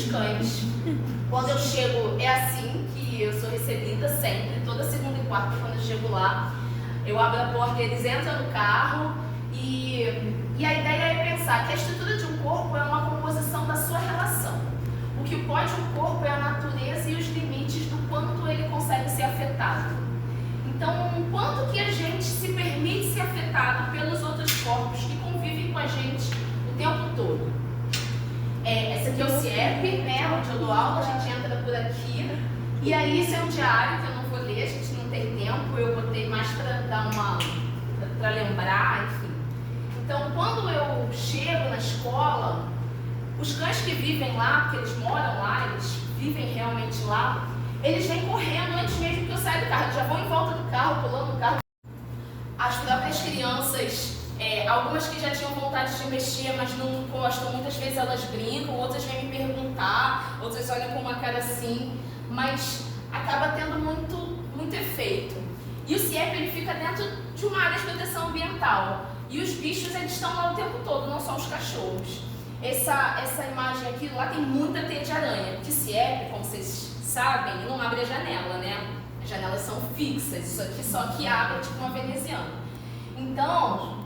os cães. Quando eu chego, é assim que eu sou recebida sempre, toda segunda e quarta, quando eu chego lá, eu abro a porta e eles entram no carro e a ideia é pensar que a estrutura de um corpo é uma composição da sua relação. O que pode um corpo é a natureza e os limites do quanto ele consegue ser afetado. Então, quanto que a gente se permite ser afetado pelos outros corpos que convivem com a gente o tempo todo? Esse aqui é o CIEP, né, onde eu dou aula, a gente entra por aqui. E aí, esse é um diário que eu não vou ler, a gente não tem tempo, eu botei mais para lembrar, enfim. Então, quando eu chego na escola, os cães que vivem lá, porque eles moram lá, eles vivem realmente lá, eles vêm correndo antes mesmo que eu saia do carro, já vão em volta do carro, pulando no carro. As próprias crianças, algumas que já tinham vontade de mexer, mas não gostam, muitas vezes elas brincam, outras vêm me perguntar, outras olham com uma cara assim, mas acaba tendo muito efeito. E o CIEP, ele fica dentro de uma área de proteção ambiental. E os bichos, eles estão lá o tempo todo, não só os cachorros. Essa imagem aqui, lá tem muita teia de aranha, porque CIEP, como vocês sabem, não abre a janela, né? As janelas são fixas, isso aqui só que abre tipo uma veneziana. Então,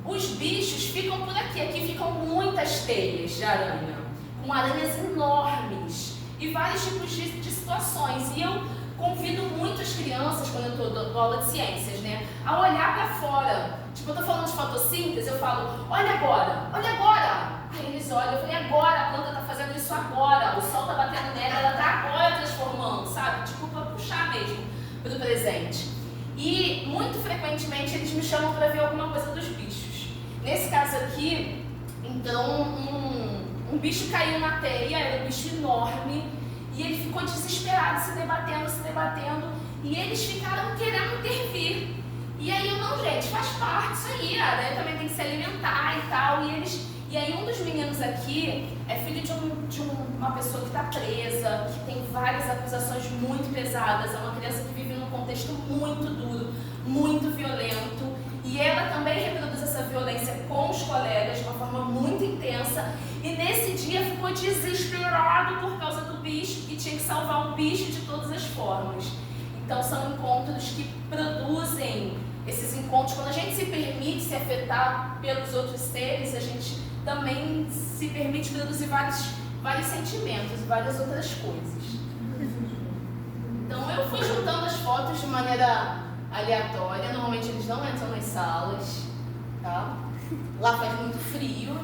os bichos ficam por aqui, aqui ficam muitas teias de aranha, com aranhas enormes e vários tipos de situações. E eu convido muito as crianças, quando eu dou aula de ciências, né, a olhar para fora. Tipo, eu tô falando de fotossíntese, eu falo, olha agora, olha agora. Aí eles olham, eu falei, agora, a planta tá fazendo isso agora, o sol tá batendo nela, ela tá agora transformando, sabe? Tipo, para puxar mesmo pro presente. E muito frequentemente eles me chamam para ver alguma coisa dos bichos. Nesse caso aqui, então, um bicho caiu na teia, era um bicho enorme, e ele ficou desesperado, se debatendo, e eles ficaram querendo intervir. E aí eu, não, gente, faz parte disso aí, a aranha também tem que se alimentar e tal, e aí um dos meninos aqui é filho de uma pessoa que está presa, que tem várias acusações muito pesadas, é uma criança que vive num contexto muito duro, muito violento, e ela também reproduz essa violência com os colegas de uma forma muito intensa, e nesse dia ficou desesperado por causa do bicho, e tinha que salvar o bicho de todas as formas. Então são encontros que produzem esses encontros. Quando a gente se permite se afetar pelos outros seres, a gente também se permite produzir vários sentimentos e várias outras coisas. Então eu fui juntando as fotos de maneira aleatória. Normalmente eles não entram nas salas, tá? Lá faz muito frio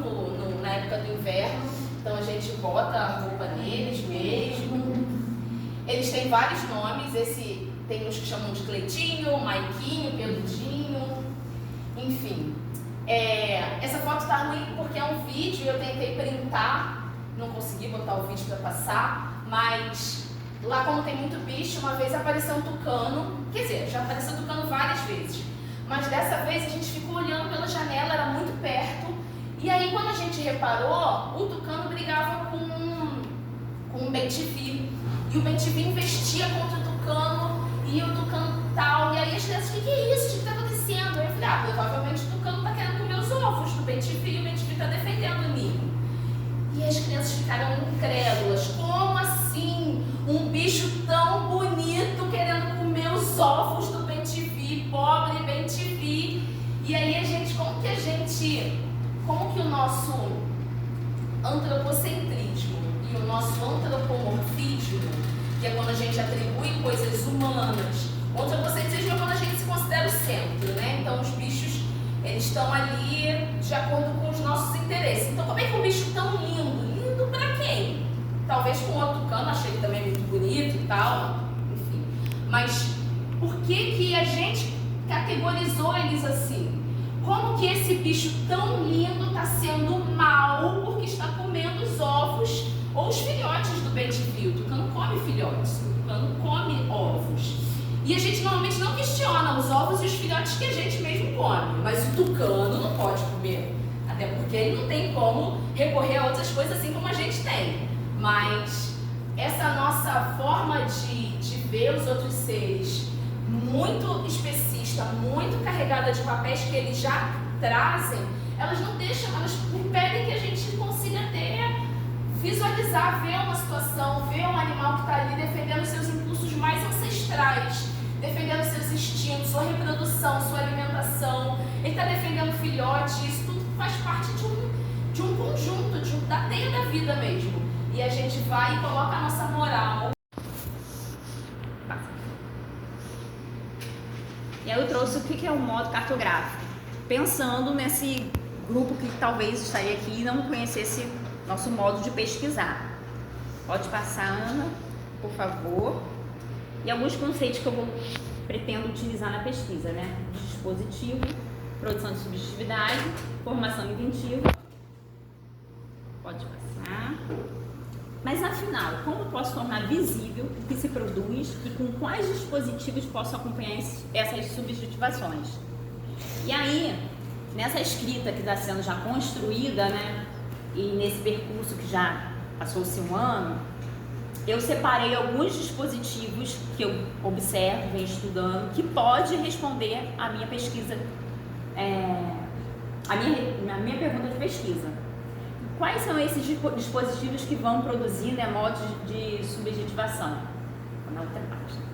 na época do inverno, então a gente bota a roupa neles mesmo. Eles têm vários nomes, tem uns que chamam de Cleitinho, Maiquinho, Peludinho, enfim. Essa foto tá ruim porque é um vídeo e eu tentei printar, não consegui botar o vídeo para passar, mas lá como tem muito bicho, uma vez apareceu um tucano, quer dizer, já apareceu tucano várias vezes, mas dessa vez a gente ficou olhando pela janela, era muito perto, e aí quando a gente reparou, o tucano brigava com um bem-te-vi, e o bem-te-vi investia contra o tucano, e o tucano tal, e aí as crianças, o que é isso? O que está acontecendo? Aí eu falei, provavelmente o tucano está querendo comer os ovos do bem-te-vi, e o bem-te-vi está defendendo o ninho. E as crianças ficaram incrédulas, como assim? Um bicho tão bonito querendo comer os ovos do bem-te-vi, pobre bem-te-vi. E aí a gente, como que o nosso antropocentrismo e o nosso antropomorfismo, que é quando a gente atribui coisas humanas, o antropocentrismo é quando a gente se considera o centro, né? Então os bichos, eles estão ali de acordo com os nossos interesses. Então como é que um bicho tão lindo? Lindo pra quem? Talvez com o outro tucano, achei ele também muito bonito e tal, enfim. Mas por que a gente categorizou eles assim? Como que esse bicho tão lindo está sendo mal porque está comendo os ovos ou os filhotes do bem-te-vi? O tucano come filhotes, o tucano come ovos. E a gente normalmente não questiona os ovos e os filhotes que a gente mesmo come, mas o tucano não pode comer, até porque ele não tem como recorrer a outras coisas assim como a gente tem. Mas essa nossa forma de ver os outros seres muito especista, muito carregada de papéis que eles já trazem, elas não deixam, elas impedem que a gente consiga ter visualizar, ver uma situação, ver um animal que está ali defendendo seus impulsos mais ancestrais, defendendo seus instintos, sua reprodução, sua alimentação. Ele está defendendo filhote. Isso tudo faz parte de um conjunto, da teia da vida mesmo. E a gente vai e coloca a nossa moral. E aí eu trouxe o que é o modo cartográfico, pensando nesse grupo que talvez estaria aqui e não conhecesse nosso modo de pesquisar. Pode passar, Ana, por favor. E alguns conceitos que eu pretendo utilizar na pesquisa, né? Dispositivo, produção de subjetividade, formação inventiva. Pode passar. Mas afinal, como posso tornar visível o que se produz e com quais dispositivos posso acompanhar essas subjetivações? E aí, nessa escrita que está sendo já construída, né, e nesse percurso que já passou-se um ano, eu separei alguns dispositivos que eu observo, venho estudando, que pode responder à minha pesquisa, a minha pergunta de pesquisa. Quais são esses dispositivos que vão produzir, né, modos de subjetivação? Na outra página.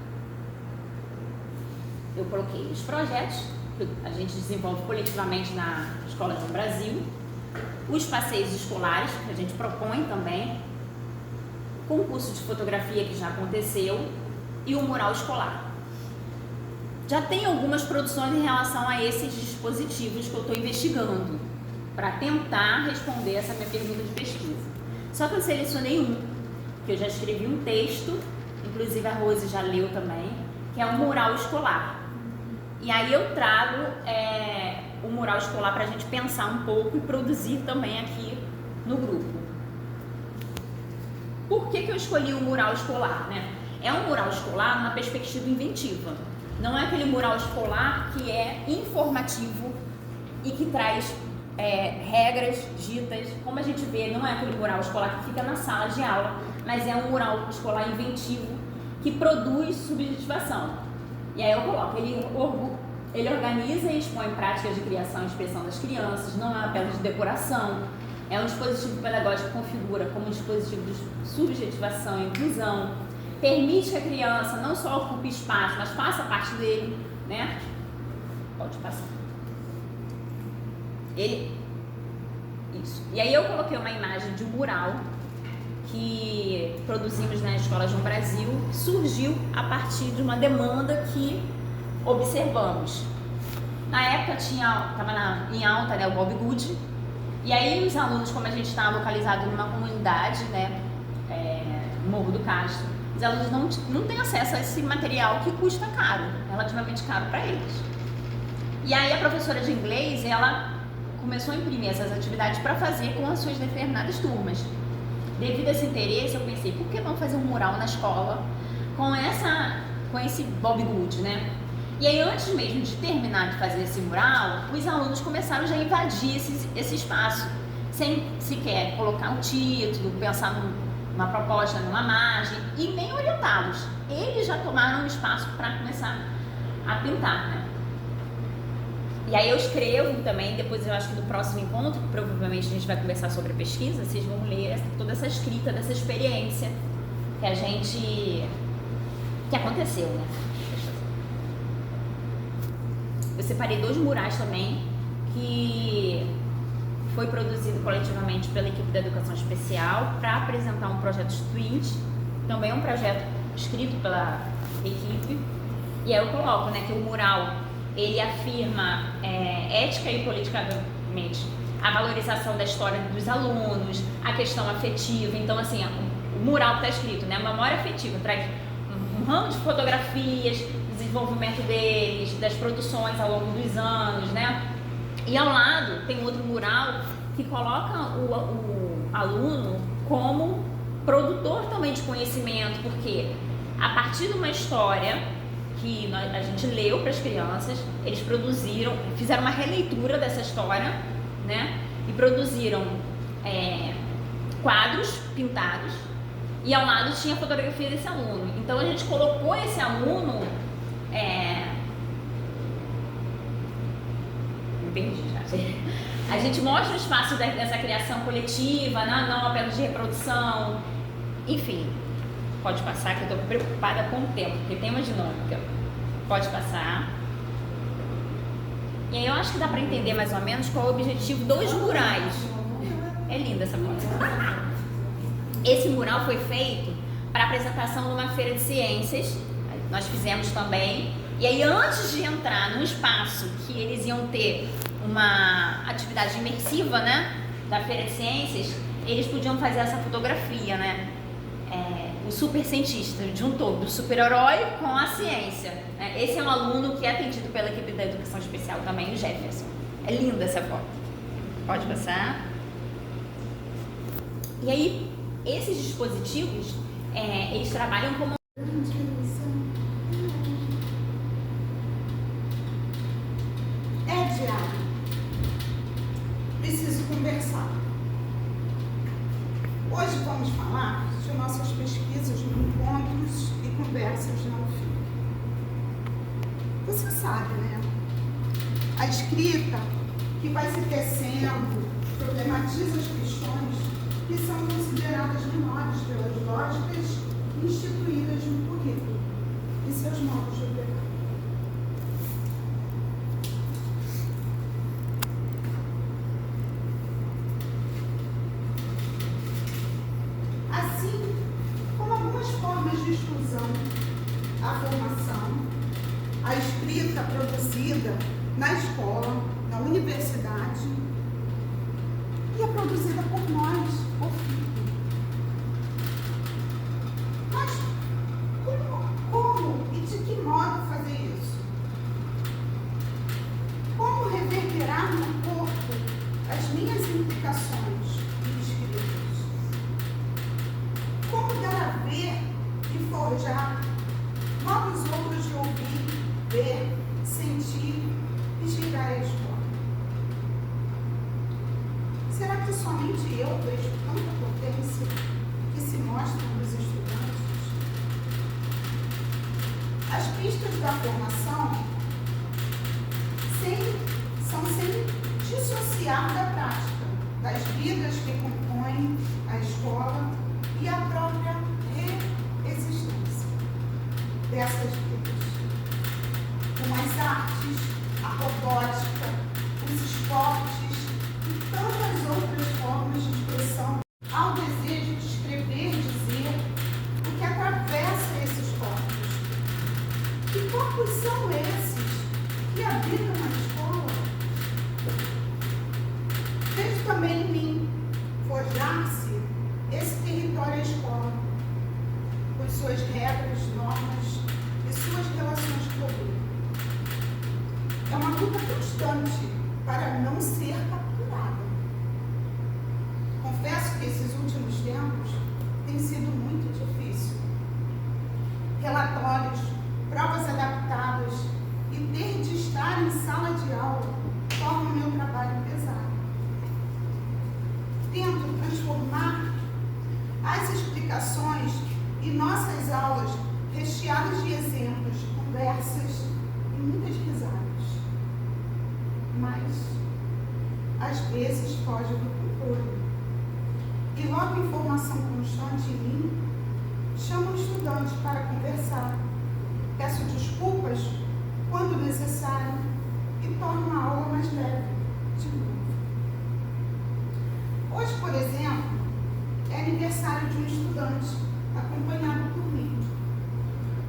Eu coloquei os projetos que a gente desenvolve coletivamente na Escola João Brasil, os passeios escolares, que a gente propõe também, concurso de fotografia que já aconteceu e o mural escolar. Já tem algumas produções em relação a esses dispositivos que eu estou investigando para tentar responder essa minha pergunta de pesquisa. Só que eu selecionei um, que eu já escrevi um texto, inclusive a Rose já leu também, que é o mural escolar. E aí eu trago o mural escolar para a gente pensar um pouco e produzir também aqui no grupo. Por que eu escolhi o mural escolar, né? É um mural escolar numa perspectiva inventiva. Não é aquele mural escolar que é informativo e que traz regras ditas. Como a gente vê, não é aquele mural escolar que fica na sala de aula, mas é um mural escolar inventivo que produz subjetivação. E aí eu coloco, ele organiza e expõe práticas de criação e expressão das crianças, não é apenas de decoração. É um dispositivo pedagógico que configura como um dispositivo de subjetivação e inclusão, permite que a criança não só ocupe espaço, mas faça parte dele, né? Pode passar. Isso. E aí eu coloquei uma imagem de um mural que produzimos na Escola João Brasil, que surgiu a partir de uma demanda que observamos. Na época estava em alta, né, o Bob Good. E aí os alunos, como a gente está localizado numa comunidade, né, Morro do Castro, os alunos não têm acesso a esse material que custa caro, relativamente caro para eles. E aí a professora de inglês, ela começou a imprimir essas atividades para fazer com as suas determinadas turmas. Devido a esse interesse, eu pensei, por que não fazer um mural na escola com esse Bob Good, né? E aí, antes mesmo de terminar de fazer esse mural, os alunos começaram já a invadir esse espaço, sem sequer colocar um título, pensar numa proposta, numa margem, e nem orientá-los. Eles já tomaram um espaço para começar a pintar, né? E aí eu escrevo também, depois eu acho que no próximo encontro, que provavelmente a gente vai conversar sobre a pesquisa, vocês vão ler toda essa escrita dessa experiência que aconteceu, né? Eu separei 2 murais também, que foi produzido coletivamente pela equipe da Educação Especial para apresentar um projeto Twint, também um projeto escrito pela equipe. E aí eu coloco, né, que o mural, ele afirma ética e politicamente a valorização da história dos alunos, a questão afetiva. Então, assim, o mural está escrito, né, memória afetiva, traz um ramo de fotografias, desenvolvimento deles, das produções ao longo dos anos, né? E ao lado tem outro mural que coloca o aluno como produtor também de conhecimento, porque a partir de uma história que a gente leu para as crianças, eles fizeram uma releitura dessa história, né? E produziram quadros pintados, e ao lado tinha a fotografia desse aluno. Então a gente colocou esse aluno me perdi já. A gente mostra o espaço dessa criação coletiva, não apenas de reprodução. Enfim, pode passar, que eu estou preocupada com o tempo, porque tem uma dinâmica. Pode passar. E aí eu acho que dá para entender mais ou menos qual é o objetivo dos murais. É linda essa foto. Esse mural foi feito para apresentação numa feira de ciências. Nós fizemos também. E aí, antes de entrar num espaço que eles iam ter uma atividade imersiva, né, da feira de ciências, eles podiam fazer essa fotografia, né? O super cientista juntou do super-herói com a ciência. Né? Esse é um aluno que é atendido pela equipe da educação especial também, o Jefferson. É linda essa foto. Pode passar. E aí, esses dispositivos, eles trabalham como... É diário. Preciso conversar. Hoje vamos falar de nossas pesquisas no Encontros e Conversas na UFIC. Você sabe, né? A escrita que vai se tecendo problematiza as questões que são consideradas menores pelas lógicas instituídas no currículo e seus modos de operar. Assim como algumas formas de exclusão, a formação, a escrita produzida na escola, na universidade, e é produzida por nós, o filho. Mas como e de que modo fazer isso? Como reverberar no corpo as minhas implicações e escritas? Como dar a ver e forjar novos outros de ouvir, ver, sentir e girar a escola? Será que somente eu vejo tanta potência que se mostra nos estudantes? As pistas da formação são sem dissociar da prática, das vidas que compõem a escola e a própria reexistência dessas vidas. Com as artes, a robótica, os esportes e tantas outras formas de expressão, ao desejo de escrever, dizer o que atravessa esses corpos. Que corpos são esses que habitam na escola? Vejo também em mim forjar-se esse território à escola, com suas regras, normas e suas relações de poder. É uma luta constante para não ser capturada. Confesso que esses últimos tempos têm sido muito difícil. Relatórios, provas adaptadas e ter de estar em sala de aula torna o meu trabalho pesado. Tento transformar as explicações e nossas aulas recheadas de exemplos, conversas e muitas risadas. Mas, às vezes, foge do controle. E logo em formação constante em mim, chamo o estudante para conversar. Peço desculpas quando necessário e torno a aula mais leve de novo. Hoje, por exemplo, é aniversário de um estudante, acompanhado por mim.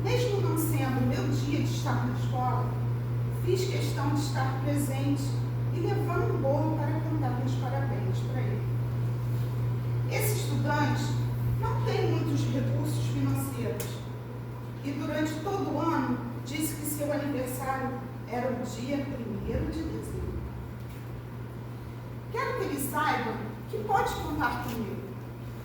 Mesmo não sendo meu dia de estar na escola, fiz questão de estar presente e levando um bolo para cantar meus parabéns para ele. Esse estudante não tem muitos recursos financeiros e durante todo o ano disse que seu aniversário era o dia 1º de dezembro. Quero que ele saiba que pode contar comigo,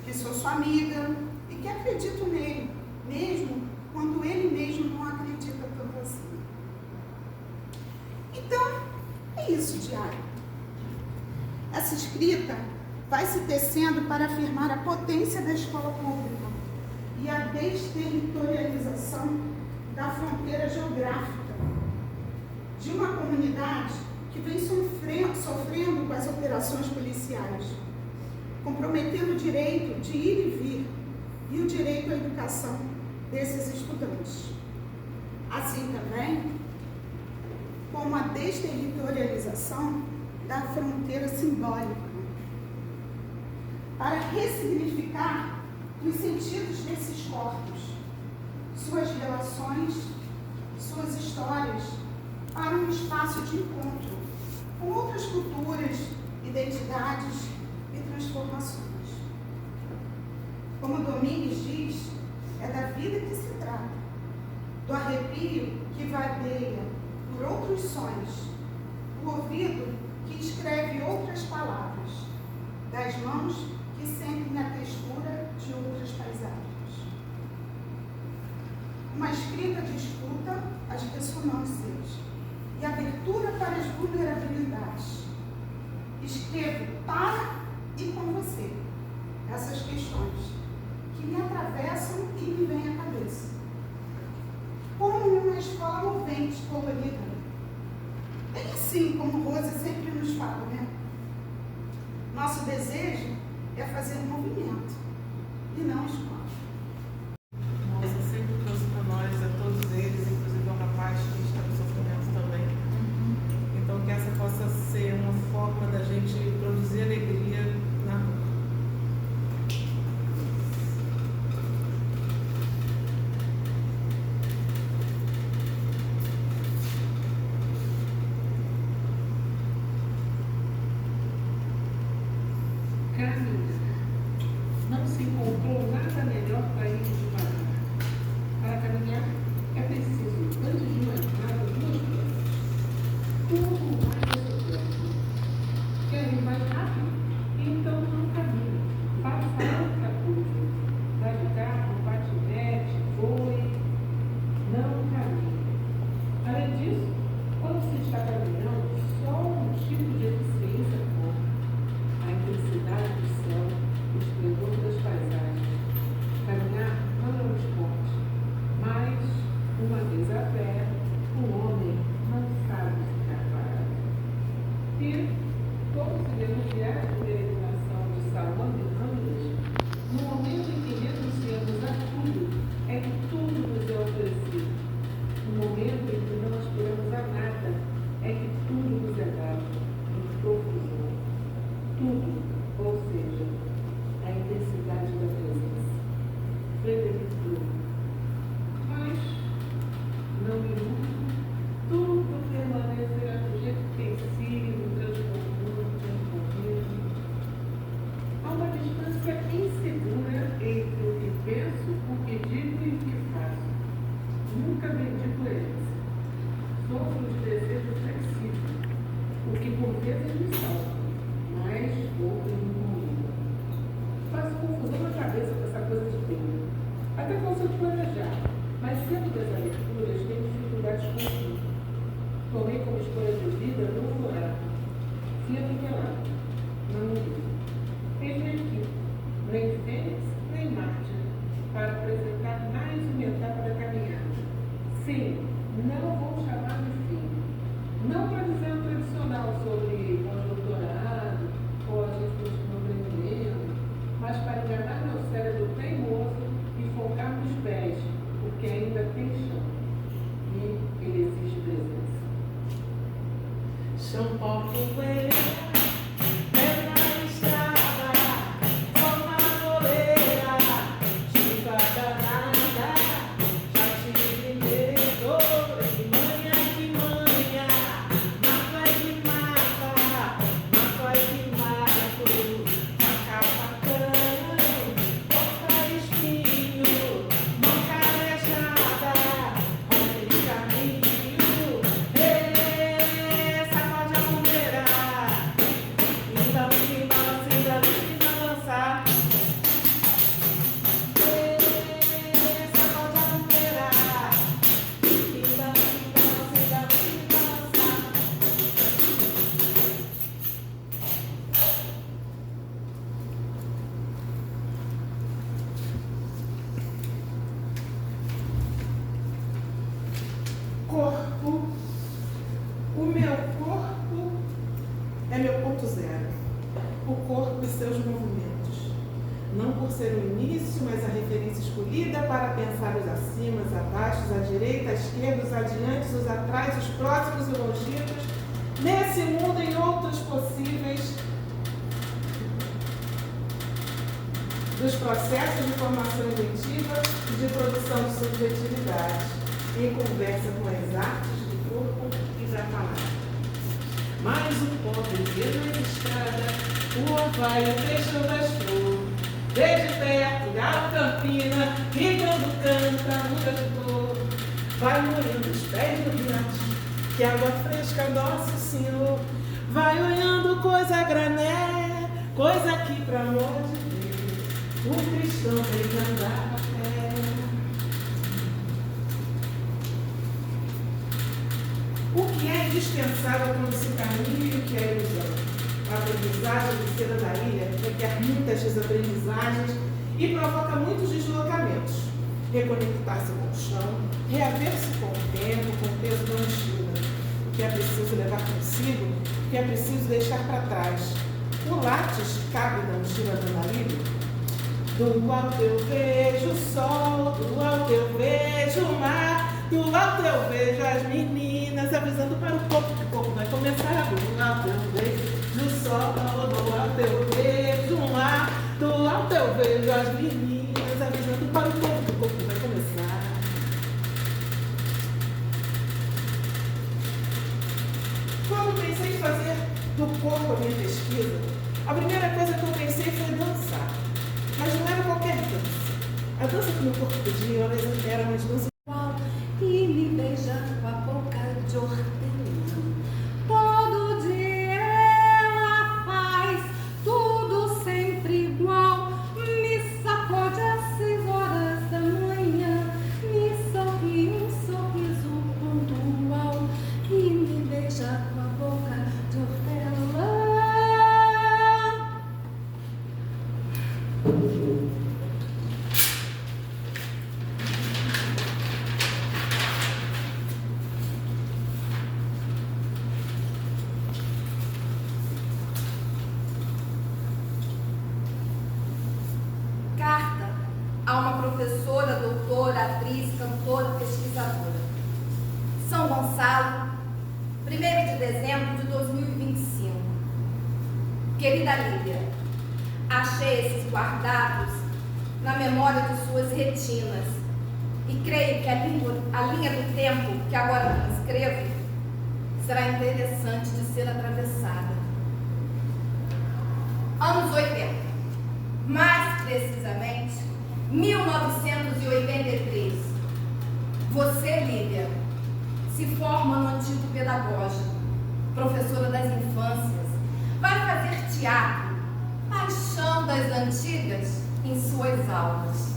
que sou sua amiga e que acredito nele, mesmo quando ele mesmo não acredita tanto assim. Então, é isso, diário. Essa escrita vai se tecendo para afirmar a potência da escola pública e a desterritorialização da fronteira geográfica de uma comunidade que vem sofrendo com as operações policiais, comprometendo o direito de ir e vir e o direito à educação desses estudantes. Assim também como a desterritorialização da fronteira simbólica, para ressignificar os sentidos desses corpos, suas relações, suas histórias, para um espaço de encontro com outras culturas, identidades e transformações. Como Domingues diz, é da vida que se trata, do arrepio que vagueia por outros sons, o ouvido que escreve outras palavras, das mãos que sentem a textura de outras paisagens. Uma escrita de escuta às ressonâncias e abertura para as vulnerabilidades. Escrevo para e com você essas questões que me atravessam e me vêm à cabeça. Como numa escola movente, colorida. Bem assim como Rose sempre nos fala, né? Nosso desejo é fazer movimento e não escola. Você sempre trouxe para nós, a todos eles, inclusive a uma parte que está no sofrimento também. Então, que essa possa ser uma forma da gente produzir alegria na rua. Caminha. Não se encontrou nada melhor para ir devagar. Para caminhar é preciso, antes de mais nada, duas coisas. Tudo mais sofrendo. Quer ir mais rápido? Então não caminhe. Faça outra coisa. Vá de carro, patinete, voe. Não caminhe. Além disso, quando se está caminhando, só um tipo de eficiência conta. A intensidade do céu, o esplendor das paisagens. Caminhar não é um esporte, mas, uma vez a pé, o homem não sabe ficar parado. E, como se denunciar de peregrinação de Salomão e Ramos, no momento em que renunciamos a tudo, é que tudo nos é oferecido. No momento em que não aspiramos a nada, é que tudo nos é dado, em profusão. Tudo, ou seja, a intensidade da presença. Frederic Blume. Mas, não me iludo, tudo permanecerá do jeito que tem sido, transformado. Há uma distância insegura entre o que penso, o que digo e o que faço. Nunca vendi coerência. Sofro de desejo flexível, o que por vezes me salva. Mais outras no mundo. Faço confusão na cabeça com essa coisa de tempo. Até consigo planejar, mas sendo das aberturas, tenho dificuldades com tudo. Tomei como escolha de vida no oráculo. Fui atropelado. Não morri. Eis-me aqui, nem Fênix, nem Marte, para apresentar mais uma etapa da caminhada. Sim, não vou chamar de fim. Não para dizer o tradicional sobre pós-doutorado, ou a gente não aprendendo, mas para enganar meu cérebro teimoso e focar nos pés, porque ainda tem chão. E ele exige presença. São Paulo, essa pode a pensar os acima, os abaixo, os à direita, à esquerda, os adiante, os atrás, os próximos e longínquos, nesse mundo e em outros possíveis, dos processos de formação inventiva e de produção de subjetividade, em conversa com as artes do corpo e da palavra. Mas o pobre vê na estrada o orvalho deixando as flores, desde perto, galo campina, e quando canta, muda de cor, vai molhando os pés do riacho, que água fresca, nosso Senhor, vai olhando coisa a grané, coisa que pra amor de Deus, o cristão tem que andar a pé. O que é indispensável quando se caminha e o que é ilusão? A aprendizagem de Cera da Ilha requer muitas desaprendizagens e provoca muitos deslocamentos. Reconectar-se com o chão, reaver-se com o tempo, com o peso da mochila. O que é preciso levar consigo, o que é preciso deixar para trás. O látis cabe na mochila do marido? Do alto eu vejo o sol, do alto eu vejo o mar, do alto eu vejo as meninas avisando para o corpo que o corpo vai começar. Do alto eu vejo o sol, do alto eu vejo o mar, do alto eu vejo as meninas avisando para o corpo que o corpo vai começar. Quando pensei em fazer do corpo a minha pesquisa, a primeira coisa que eu pensei foi dançar. Mas não era qualquer dança. A dança que meu corpo pedia era uma dança e me beija com a boca de hortelã. Todo dia ela faz tudo sempre igual. Me sacode às 6 horas da manhã, me sorri um sorriso pontual e me beija com a boca de hortelã. Carta a uma professora, doutora, atriz, cantora, pesquisadora. São Gonçalo, 1º de dezembro de 2025. Querida Lídia, achei esses guardados na memória de suas retinas e creio que a linha do tempo que agora transcrevo será interessante de ser atravessada. Anos 80, mais precisamente 1983. Você, Lídia, se forma no antigo pedagógico, professora das infâncias, vai fazer teatro, paixão das antigas, em suas aulas.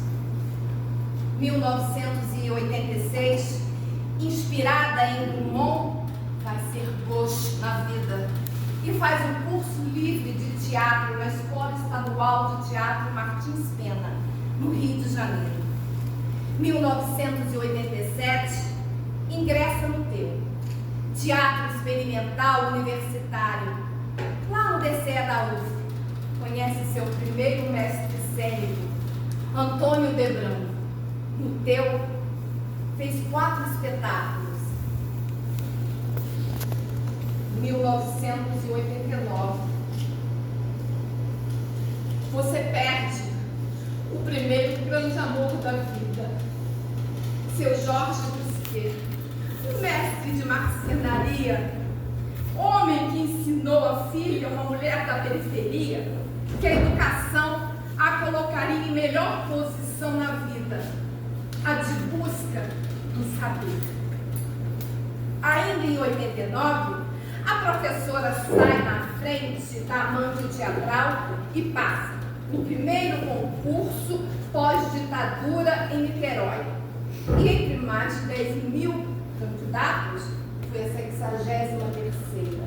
1986, inspirada em Drummond, vai ser gosto na vida e faz um curso livre de teatro na Escola Estadual de Teatro Martins Pena, no Rio de Janeiro. 1987, ingressa no TEU, Teatro Experimental Universitário, lá no DCE da UF. Conhece seu primeiro mestre cênico, Antônio Debrão. No TEU, fez 4 espetáculos. 1989, você perde o primeiro grande amor da vida, seu Jorge Busquet, mestre de marcenaria, homem que ensinou a filha, uma mulher da periferia, que a educação a colocaria em melhor posição na vida, a de busca do saber. Ainda em 89, a professora sai na frente da amante teatral e passa no primeiro concurso pós-ditadura em Niterói. E entre mais de 10 mil candidatos, foi a 63ª.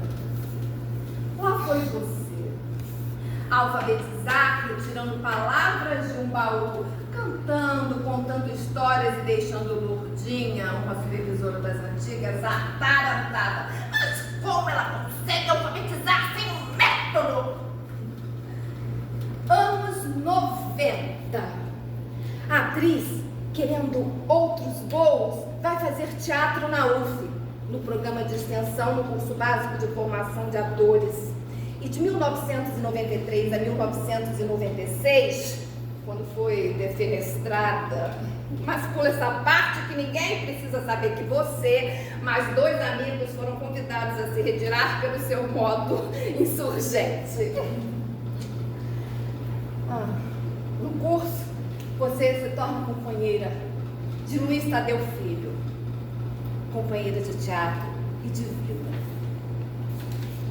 Lá foi você, alfabetizar, retirando palavras de um baú, cantando, contando histórias e deixando Lourdinha, uma supervisora das antigas, atarantada. Mas como ela consegue alfabetizar sem um método? Anos 90. A atriz querendo outros voos, vai fazer teatro na UF, no programa de extensão no curso básico de formação de atores. E de 1993 a 1996, quando foi defenestrada, mas pula essa parte que ninguém precisa saber que você, mais 2 amigos foram convidados a se retirar pelo seu modo insurgente. No curso, você se torna companheira de Luiz Tadeu Filho, companheira de teatro e de vida.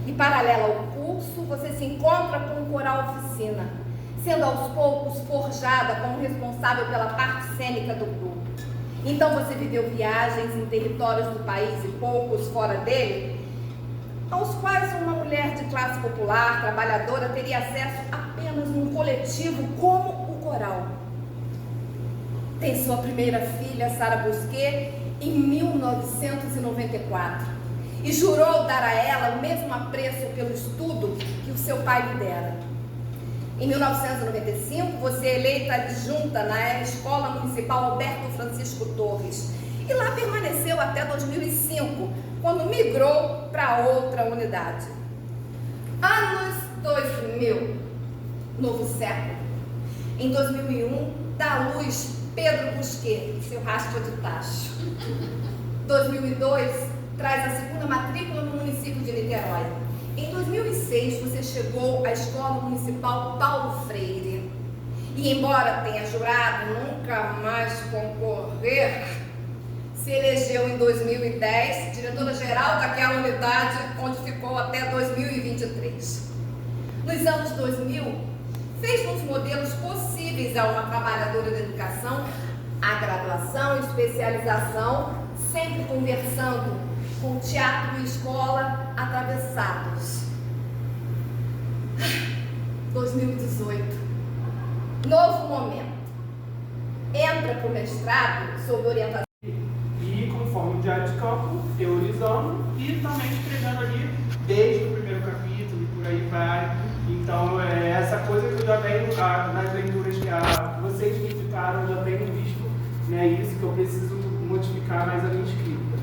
E paralelo ao curso, você se encontra com o Coral Oficina, sendo aos poucos forjada como responsável pela parte cênica do grupo. Então você viveu viagens em territórios do país e poucos fora dele, aos quais uma mulher de classe popular, trabalhadora, teria acesso apenas num coletivo como o Coral. Tem sua primeira filha, Sara Busquet, em 1994 e jurou dar a ela o mesmo apreço pelo estudo que o seu pai lhe dera. Em 1995, você é eleita adjunta na Escola Municipal Alberto Francisco Torres e lá permaneceu até 2005, quando migrou para outra unidade. Anos 2000, novo século. Em 2001, dá à luz Pedro Busquet, seu rastro de tacho. 2002, traz a segunda matrícula no município de Niterói. Em 2006, você chegou à Escola Municipal Paulo Freire. E embora tenha jurado nunca mais concorrer, se elegeu em 2010 diretora-geral daquela unidade, onde ficou até 2023. Nos anos 2000, fez uns modelos possíveis a uma trabalhadora da educação, a graduação e especialização, sempre conversando com teatro e escola atravessados. 2018, novo momento. Entra para o mestrado sob orientação. E conforme o diário de campo, teorizando e também escrevendo ali desde o primeiro capítulo e por aí vai. Então, essa coisa que eu já venho, nas leituras que vocês me indicaram, eu já tenho visto, né, isso que eu preciso modificar mais a minha escrita.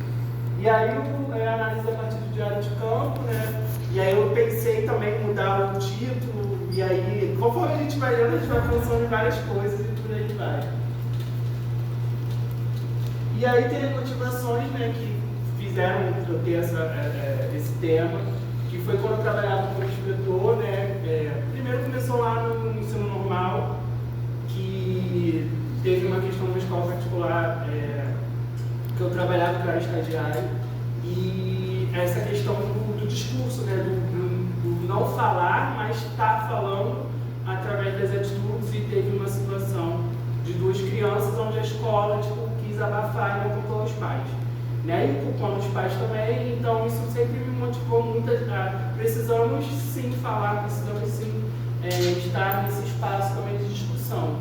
E aí eu analiso a partir do diário de campo, né? E aí eu pensei também em mudar o título, e aí, conforme a gente vai lendo, a gente vai pensando em várias coisas e por aí vai. E aí tem motivações, né, que fizeram eu ter esse tema, que foi quando eu trabalhava como inspetor, né? Primeiro começou lá no ensino normal, que teve uma questão de escola particular, que eu trabalhava, que eu era estagiário, e essa questão do discurso, né, do não falar, mas estar falando através das atitudes, e teve uma situação de 2 crianças onde a escola quis abafar e não culpou os pais. Né, e culpando os pais também, então isso sempre me motivou muito precisamos sim falar, precisamos sim estar nesse espaço também de discussão.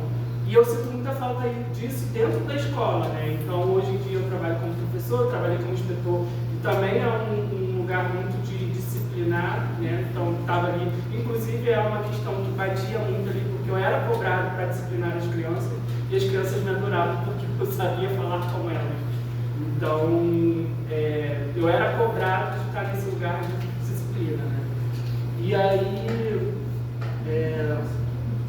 E eu sinto muita falta disso dentro da escola, né? Então hoje em dia eu trabalho como professor, trabalhei como inspetor, e também é um lugar muito de disciplinar, né? Então estava ali, inclusive é uma questão que batia muito ali, porque eu era cobrado para disciplinar as crianças, e as crianças me adoravam porque eu sabia falar com elas. Então, eu era cobrado de estar nesse lugar de disciplina, né? E aí,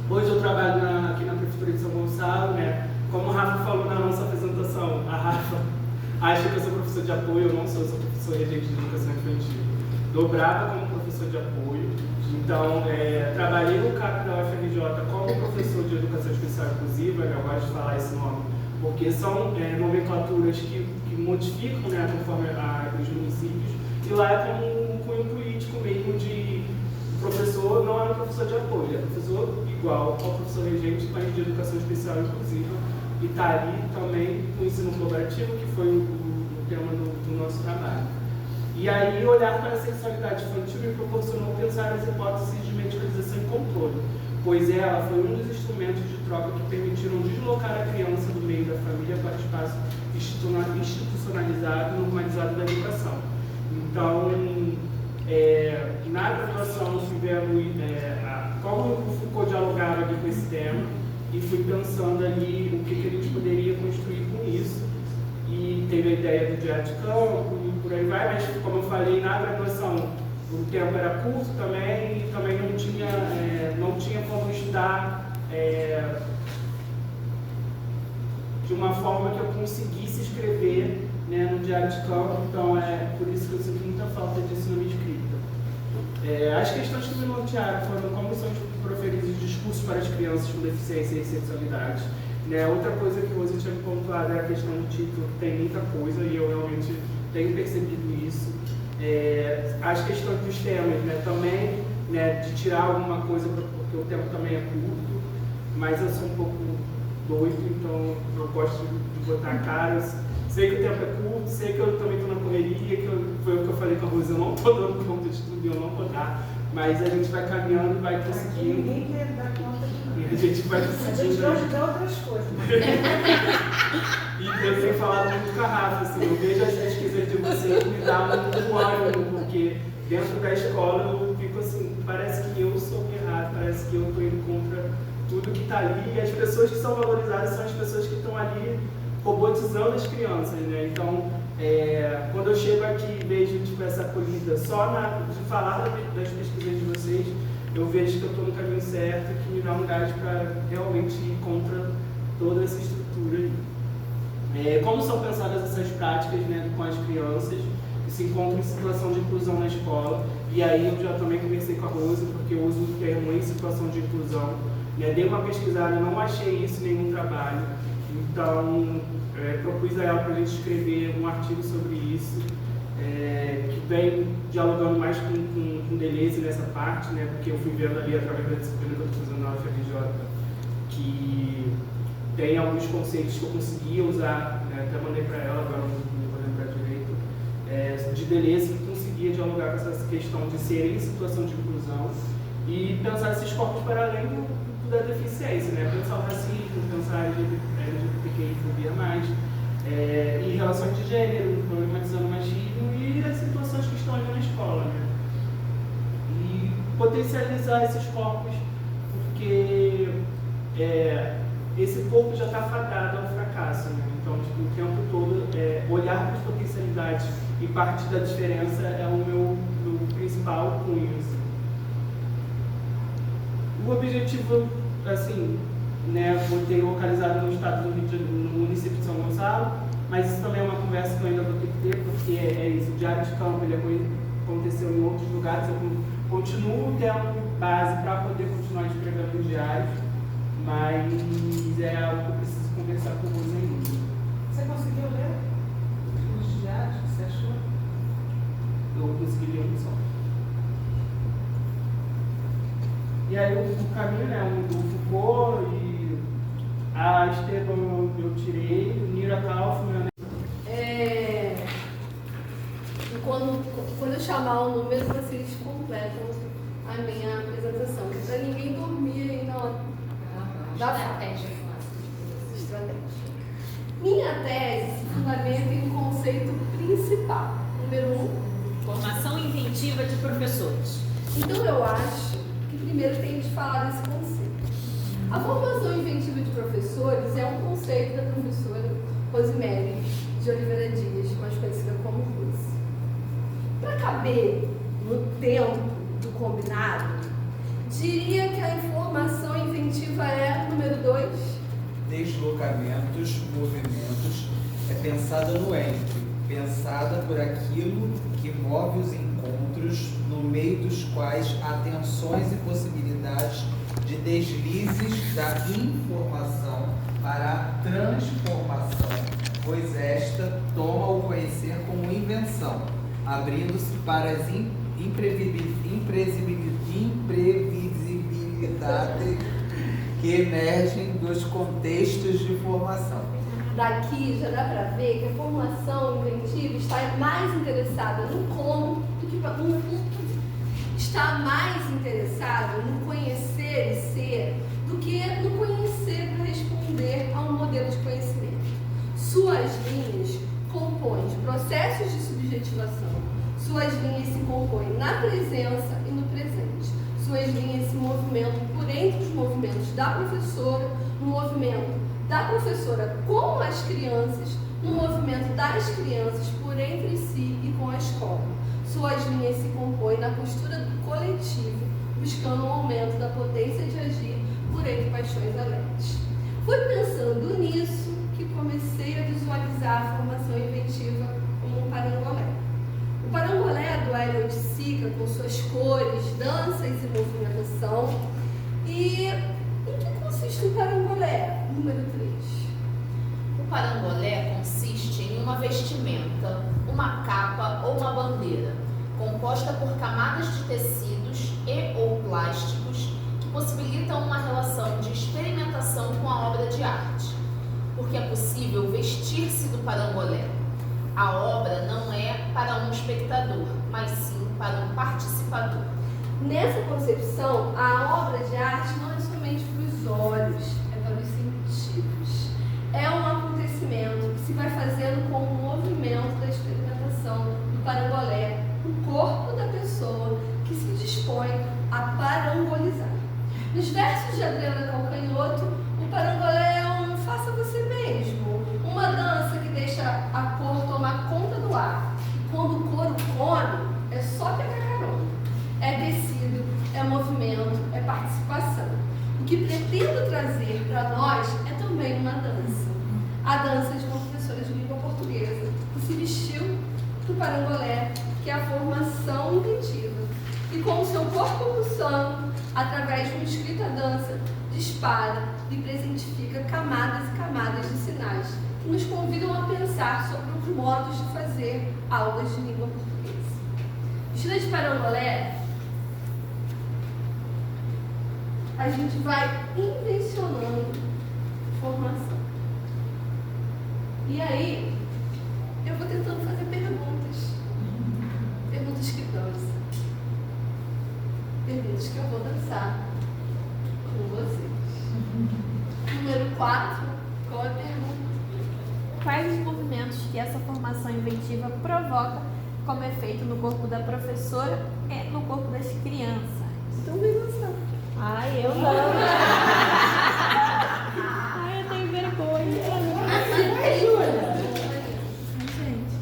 hoje eu trabalho aqui na Prefeitura de São Gonçalo, né? Como o Rafa falou na nossa apresentação, a Rafa acha que eu sou professor de apoio, eu não sou, eu sou professor regente de educação infantil. Dobrava como professor de apoio, então trabalhei no CAP da UFRJ como professor de educação especial inclusiva, eu gosto de falar esse nome, porque são nomenclaturas que modificam, né, conforme os municípios, e lá é como um cunho político mesmo de professor, não é um professor de apoio, é professor igual ao professor regente, mas de educação especial inclusiva, e está ali também o ensino colaborativo, que foi o tema do nosso trabalho. E aí, olhar para a sexualidade infantil me proporcionou pensar nas hipóteses de medicalização e controle, pois ela foi um dos instrumentos de troca que permitiram deslocar a criança do meio da família para o espaço institucionalizado e normalizado da educação. Então, na graduação, tivemos como o Foucault dialogava ali com esse tema, e fui pensando ali o o que a gente poderia construir com isso. E teve a ideia do diário de campo e por aí vai, mas como eu falei, na graduação o tempo era curto também e também não tinha como estudar de uma forma que eu conseguisse escrever, né, no diário de campo, então é por isso que eu sinto muita falta de ensino de escrita. As questões que me nortearam foram como são proferidos os discursos para as crianças com deficiência e excepcionalidade. Né, outra coisa que você tinha me pontuado é a questão do título, que tem muita coisa e eu realmente tenho percebido isso. As questões dos temas, né, também, né, de tirar alguma coisa, porque o tempo também é curto, mas eu sou um pouco doido, então eu gosto de botar a cara. Sei que o tempo é curto, sei que eu também estou na correria, foi o que eu falei com a Rosa, eu não estou dando conta de tudo e eu não vou dar, mas a gente vai caminhando e vai conseguindo. Ninguém quer dar conta de nada. E a gente vai A conseguindo. gente pode dar outras coisas. E eu tenho falado muito com a Rafa, assim, eu vejo as pesquisas de vocês que me dá um ânimo, porque dentro da escola eu fico assim, parece que eu sou errado, parece que eu estou indo contra tudo que está ali, e as pessoas que são valorizadas são as pessoas que estão ali robotizando as crianças, né? Então, quando eu chego aqui e vejo tipo, essa acolhida só de falar das pesquisas de vocês, eu vejo que eu estou no caminho certo, que me dá um gás para realmente ir contra toda essa estrutura aí. Como são pensadas essas práticas, né, com as crianças que se encontram em situação de inclusão na escola? E aí eu já também conversei com a Rosa, porque eu uso o termo em situação de inclusão. Dei uma pesquisada, não achei isso em nenhum trabalho. Então, propus a ela para a gente escrever um artigo sobre isso, que vem dialogando mais com Deleuze nessa parte, né, porque eu fui vendo ali através da disciplina que eu estou fazendo na UFRJ, que tem alguns conceitos que eu conseguia usar, né, até mandei para ela, agora não vou lembrar direito, de Deleuze, que conseguia dialogar com essa questão de ser em situação de inclusão e pensar esses corpos para além da deficiência, né? Pensar o racismo, pensar a LGBTQI-fobia mais, e relações de gênero, problematizando o machismo e as situações que estão ali na escola, né? E potencializar esses corpos, porque esse corpo já está fadado ao fracasso, né? Então, tipo, o tempo todo, olhar para as potencialidades e partir da diferença é o meu principal cunho, assim. O objetivo, assim, né, vou ter localizado no estado do Rio de Janeiro, no município de São Gonçalo, mas isso também é uma conversa que eu ainda vou ter que ter, porque isso, o diário de campo aconteceu em outros lugares, eu continuo tendo base para poder continuar escrevendo diários, mas é algo que eu preciso conversar com você ainda. Você conseguiu ler os diários que você achou? Eu consegui ler um só. E aí o caminho, né, o Foucault e a Esteban eu tirei, o Nira Kaufmann. Quando eu chamar o número, vocês completam a minha apresentação, para ninguém dormir aí na hora da estratégia. Minha tese se fundamenta em um conceito principal. Número 1. Formação inventiva de professores. Então eu acho que primeiro tem que falar desse conceito. A formação inventiva de professores é um conceito da professora Rosemary de Oliveira Dias, mais conhecida como Rose. Para caber no tempo do combinado, diria que a informação inventiva é, número 2, deslocamentos, movimentos, é pensada no entre, pensada por aquilo que move os encontros, no meio dos quais há tensões e possibilidades de deslizes da informação para a transformação, pois esta toma o conhecer como invenção, abrindo-se para as imprevisibilidades que emergem dos contextos de formação. Daqui já dá para ver que a formação inventiva está mais interessada no como do que está mais interessada no conhecer e ser do que no conhecer para responder a um modelo de conhecimento. Suas linhas compõem de processos de subjetivação. Suas linhas se compõem na presença e no presente. Suas linhas se movimentam por entre os movimentos da professora, no movimento da professora com as crianças, no movimento das crianças por entre si e com a escola. Suas linhas se compõem na postura do coletivo, buscando um aumento da potência de agir por entre paixões alegres. Foi pensando nisso que comecei a visualizar a formação inventiva como um parangolé. O parangolé do Hélio de Sica, com suas cores, danças e movimentação. E em que consiste o parangolé? Número 3. O parangolé consiste em uma vestimenta, uma capa ou uma bandeira, composta por camadas de tecidos e ou plásticos que possibilitam uma relação de experimentação com a obra de arte, porque é possível vestir-se do parangolé. A obra não é para um espectador, mas sim para um participador. Nessa concepção, a obra de arte não é somente para os olhos, é para os sentidos. É um acontecimento que se vai fazendo com o movimento da experimentação do parangolé, o corpo da pessoa que se dispõe a parangolizar. Nos versos de Adriana Calcanhoto, o parangolé é um faça você mesmo, uma dança que deixa a cor tomar conta do ar. E quando o coro come, é só pegar carona. É tecido, é movimento, é participação. O que pretendo trazer para nós é também uma dança. A dança de uma professora de língua portuguesa que se vestiu do parangolé, que é a formação inventiva. E com o seu corpo pulsando, através de uma escrita dança, dispara e presentifica camadas e camadas de sinais que nos convidam a pensar sobre os modos de fazer aulas de língua portuguesa. Vestida de parangolé, a gente vai invencionando formação. E aí, eu vou tentando fazer perguntas. Perguntas que dançam. Perguntas que eu vou dançar com vocês. Número 4, qual é a pergunta? Quais os movimentos que essa formação inventiva provoca como efeito no corpo da professora e no corpo das crianças? Então vem dançar. Ai, eu não. Ai, eu tenho vergonha. Gente.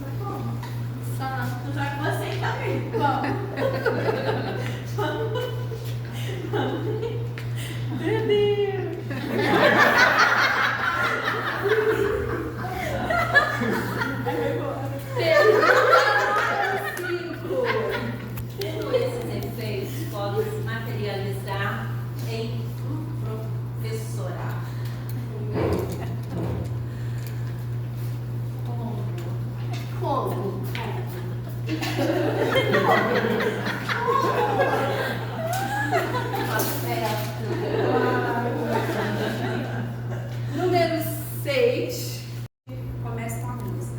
Dançar. Já que você também. Meu Deus. Todos esses efeitos podem se materializar em professorar. Como? Número 6. Começa com a música.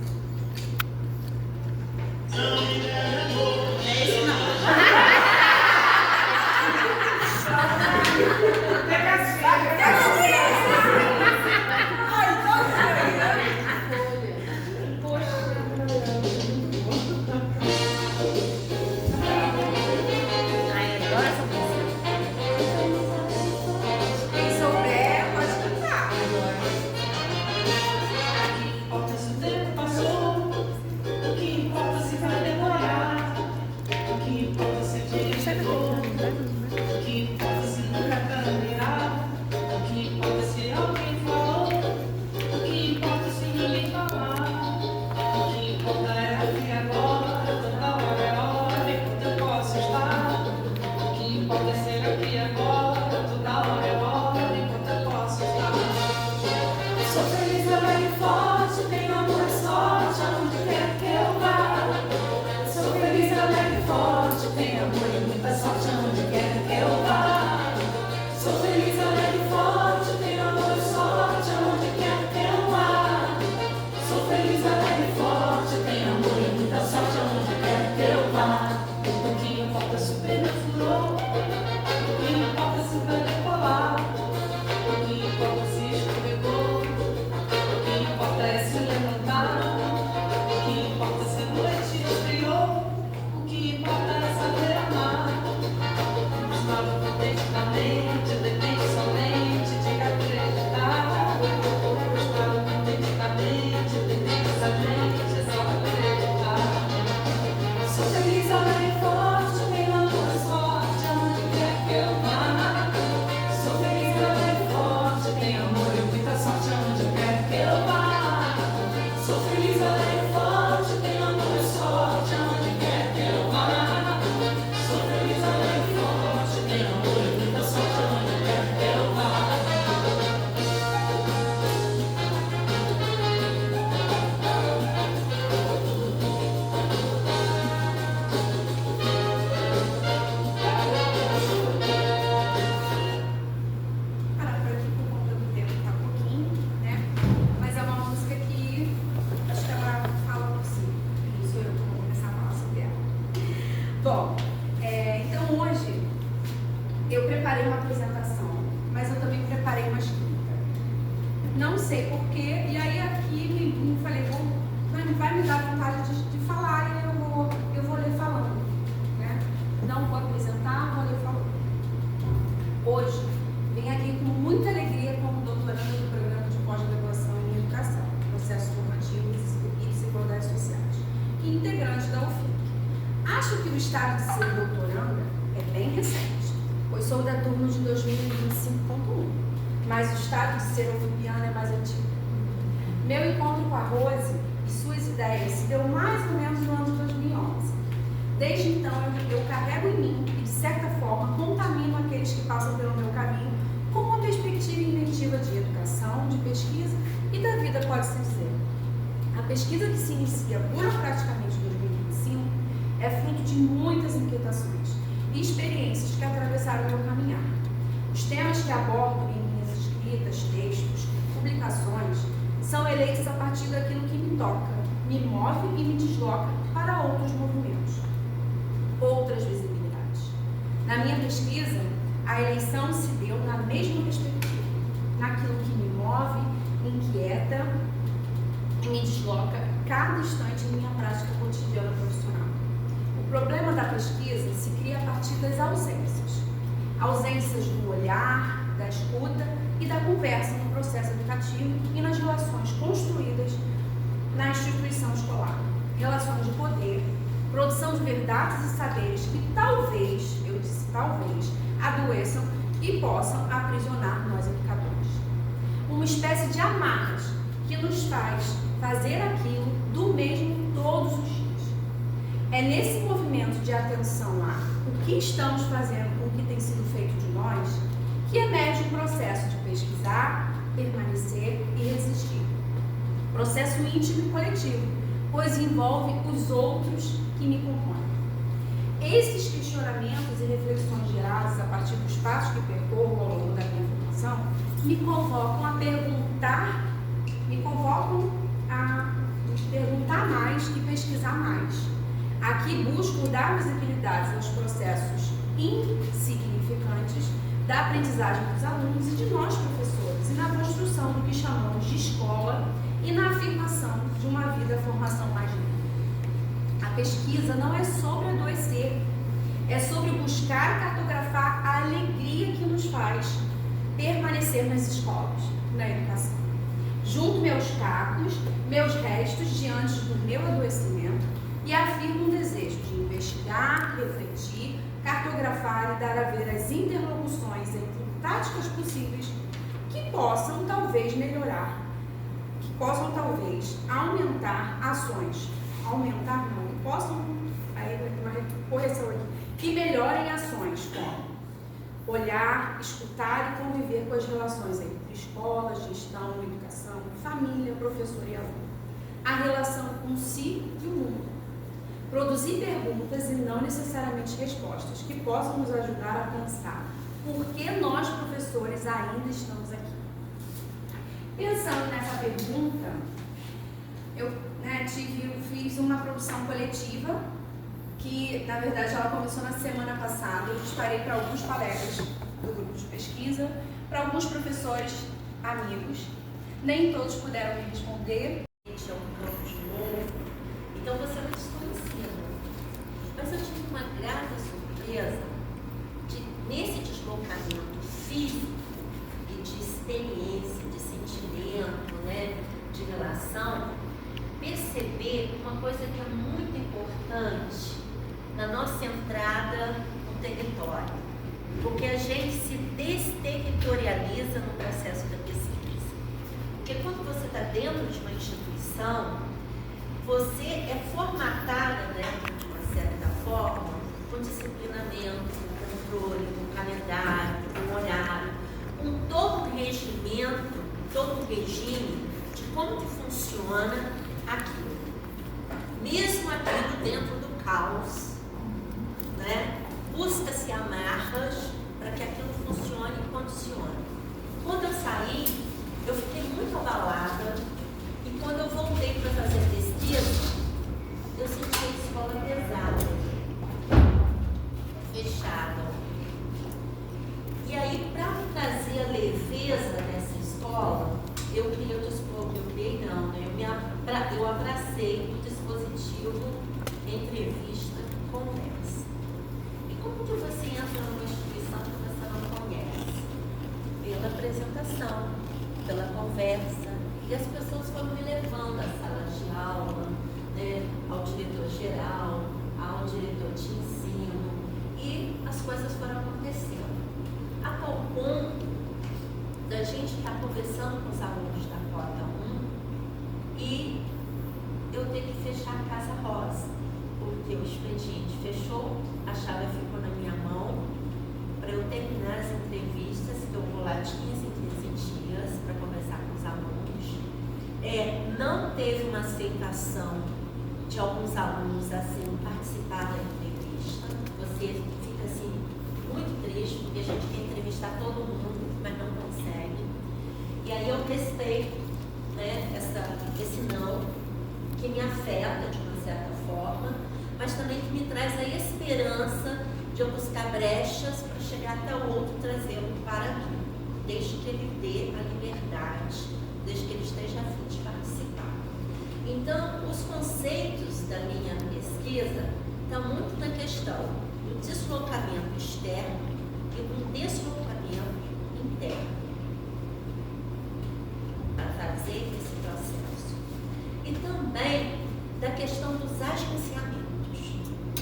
Ai, eu adoro essa música. Quem souber, pode cantar. Importa se o tempo passou, o que importa se vai demorar, o que importa se o dia chegou, o que importa se nunca caminhar, o que importa se alguém falou, o que importa se ninguém falar, o que importa é aqui agora, toda hora é hora enquanto eu posso estar, o que importa é ser aqui agora, toda hora é hora enquanto eu posso estar. Sou feliz, alegre e forte, tenho amor e sorte, aonde quer que eu vá. Sou feliz, alegre e forte, tenho amor e muita sorte, aonde quer que eu vá. Sou feliz, alegre e forte, tenho amor e sorte, aonde quer que eu vá. Sou feliz, alegre e forte, tenho amor e muita sorte, aonde quer que eu vá. O que importa se o pneu furou, o que importa se vai decolar, o que importa se escorregou. O que importa é se levantar. estado de ser doutoranda é bem recente, pois sou da turma de 2025.1, mas o estado de ser olimpiana é mais antigo. Meu encontro com a Rose e suas ideias se deu mais ou menos no ano de 2011. Desde então, eu carrego em mim e, de certa forma, contamino aqueles que passam pelo meu caminho com uma perspectiva inventiva de educação, de pesquisa e da vida, pode-se dizer. A pesquisa que se inicia burocraticamente em 2025 é fruto de muitas inquietações e experiências que atravessaram o meu caminhar. Os temas que abordo em minhas escritas, textos, publicações, são eleitos a partir daquilo que me toca, me move e me desloca para outros movimentos, outras visibilidades. Na minha pesquisa, a eleição se deu na mesma perspectiva, naquilo que me move, inquieta e me desloca cada instante em minha prática cotidiana profissional. O problema da pesquisa se cria a partir das ausências. Ausências do olhar, da escuta e da conversa no processo educativo e nas relações construídas na instituição escolar. Relações de poder, produção de verdades e saberes que talvez, eu disse talvez, adoeçam e possam aprisionar nós educadores. Uma espécie de amarras que nos faz fazer aquilo do mesmo todos os dias. É nesse movimento de atenção a o que estamos fazendo com o que tem sido feito de nós que emerge o processo de pesquisar, permanecer e resistir. Processo íntimo e coletivo, pois envolve os outros que me compõem. Esses questionamentos e reflexões geradas a partir dos passos que percorro ao longo da minha formação me convocam a perguntar mais e pesquisar mais. Aqui busco dar visibilidade aos processos insignificantes da aprendizagem dos alunos e de nós, professores, e na construção do que chamamos de escola e na afirmação de uma formação mais livre. A pesquisa não é sobre adoecer, é sobre buscar e cartografar a alegria que nos faz permanecer nas escolas, na educação. Junto meus cacos, meus restos diante do meu adoecimento e afirmo um desejo de investigar, refletir, cartografar e dar a ver as interlocuções entre práticas possíveis que possam talvez melhorar, que possam talvez aumentar ações, uma correção aqui, que melhorem ações como olhar, escutar e conviver com as relações entre escola, gestão, educação, família, professor e aluno. A relação com si e o mundo. Produzir perguntas e não necessariamente respostas que possam nos ajudar a pensar por que nós, professores, ainda estamos aqui. Pensando nessa pergunta, eu fiz uma produção coletiva que, na verdade, ela começou na semana passada. Eu disparei para alguns colegas do grupo de pesquisa, para alguns professores amigos. Nem todos puderam me responder. É um campo de novo, então você não desconhecia. Mas eu tive uma grata surpresa de, nesse deslocamento físico e de experiência, de sentimento, né, de relação, perceber uma coisa que é muito importante na nossa entrada no território, porque a gente se desterritorializa no processo da pesquisa. Porque quando você está dentro de uma instituição, você é formatada, né, de uma certa forma, com disciplinamento, com controle, com calendário, com horário, com todo um regimento, todo um regime de como que funciona aquilo. Mesmo aquilo dentro do caos, né, busca-se amarras para que aquilo funcione e condicione. Quando eu saí, eu fiquei muito abalada e quando eu voltei para fazer pesquisa, eu senti a escola pesada, fechada. E aí, para trazer a leveza nessa escola, eu abracei o dispositivo entrevista, conversa. E como que você entra numa instituição que você não conhece? Pela apresentação, pela conversa. E as pessoas foram me levando às salas de aula, né, ao diretor-geral, ao diretor de ensino, e as coisas foram acontecendo. A tal ponto da gente estar conversando com os alunos da cota 1 e eu ter que fechar a Casa Rosa, porque o expediente fechou, a chave ficou na minha mão para eu terminar as entrevistas, que eu vou lá de 15 em 15 dias para conversar com os alunos. Não teve uma aceitação de alguns alunos assim participar da entrevista. Você fica assim muito triste, porque a gente quer entrevistar todo mundo, mas não consegue. E aí eu respeito, né, esse não, que me afeta de uma certa forma, mas também que me traz a esperança de eu buscar brechas para chegar até o outro e trazê-lo para mim, desde que ele dê a liberdade, desde que ele esteja a fim de participar. Então, os conceitos da minha pesquisa estão muito na questão do deslocamento externo e do deslocamento interno, para fazer esse processo. E também da questão dos agenciamentos.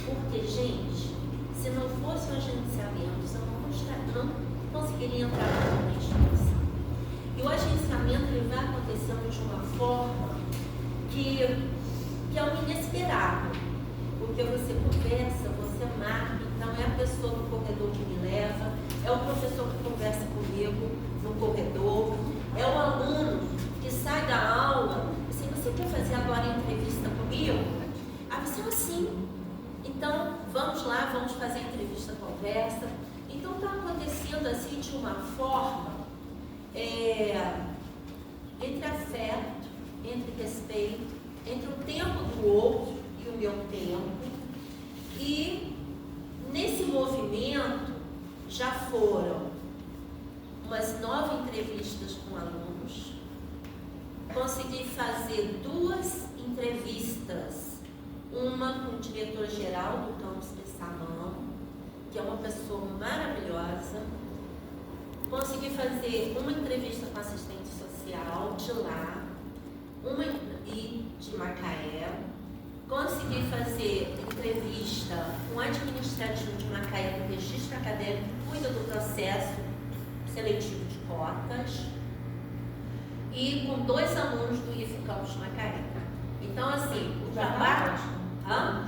Porque, gente, se não fossem agenciamentos, eu não conseguiria entrar na instituição. E o agenciamento ele vai acontecendo de uma forma que é um inesperado. Porque você conversa, você marca, então é a pessoa no corredor que me leva, é o professor que conversa comigo no corredor, é o aluno que sai da aula, assim, você quer fazer agora a entrevista comigo? Ah, você é assim. Então, vamos lá, vamos fazer a entrevista, conversa. Então, está acontecendo assim de uma forma entre afeto, entre respeito, entre o tempo do outro e o meu tempo. E nesse movimento já foram umas 9 entrevistas com alunos. Consegui fazer 2 entrevistas, uma com o diretor-geral do campus Pessamão, que é uma pessoa maravilhosa. Consegui fazer uma entrevista com assistente social de lá, uma de Macaé. Consegui fazer entrevista com o administrativo de Macaé, do registro acadêmico, que cuida do processo seletivo de cotas, e com 2 alunos do IFE Campus Macaé. Então, assim, o trabalho...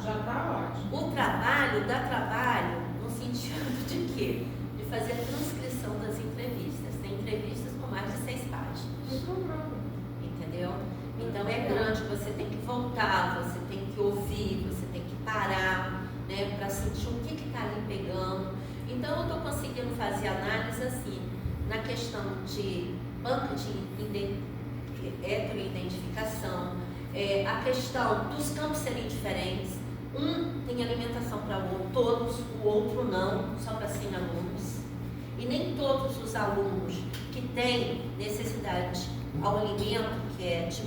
Já está ótimo. O trabalho dá trabalho no sentido de quê? De fazer a transcrição das entrevistas. Tem entrevistas com mais de 6 páginas. Entendeu? Então é grande, você tem que voltar, você tem que ouvir, você tem que parar, né, para sentir o que está ali pegando. Então eu estou conseguindo fazer análise assim, na questão de banco de heteroidentificação, a questão dos campos serem diferentes. Um tem alimentação para todos, o outro não, só para 100 alunos. E nem todos os alunos que têm necessidade ao alimento, que é de